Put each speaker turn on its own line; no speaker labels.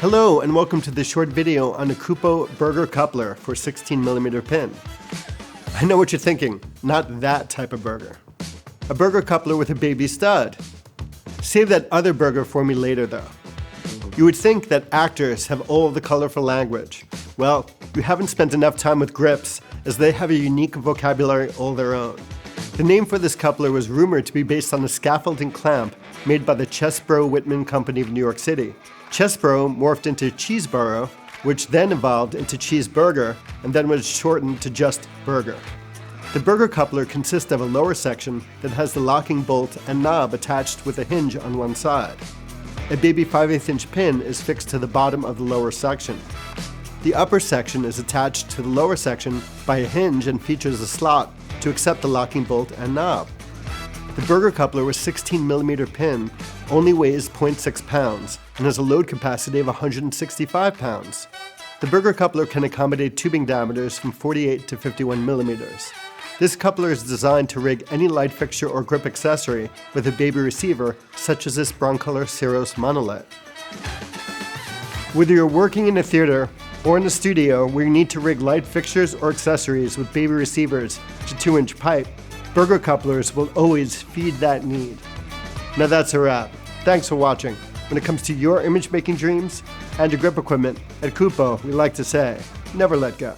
Hello and welcome to this short video on a Kupo burger coupler for 16mm pin. I know what you're thinking, not that type of burger. A burger coupler with a baby stud. Save that other burger for me later though. You would think that actors have all the colorful language. Well, you haven't spent enough time with grips, as they have a unique vocabulary all their own. The name for this coupler was rumored to be based on a scaffolding clamp made by the Chesbro Whitman Company of New York City. Chesbro morphed into Cheeseboro, which then evolved into cheeseburger, and then was shortened to just burger. The burger coupler consists of a lower section that has the locking bolt and knob attached with a hinge on one side. A baby 5/8" pin is fixed to the bottom of the lower section. The upper section is attached to the lower section by a hinge and features a slot to accept the locking bolt and knob. The burger coupler with 16mm pin only weighs 0.6 pounds and has a load capacity of 165 pounds. The burger coupler can accommodate tubing diameters from 48 to 51mm. This coupler is designed to rig any light fixture or grip accessory with a baby receiver, such as this Broncolor Ceros monolight. Whether you're working in a theater or in a studio where you need to rig light fixtures or accessories with baby receivers to 2-inch pipe, burger couplers will always feed that need. Now that's a wrap. Thanks for watching. When it comes to your image making dreams and your grip equipment, at Kupo we like to say, never let go.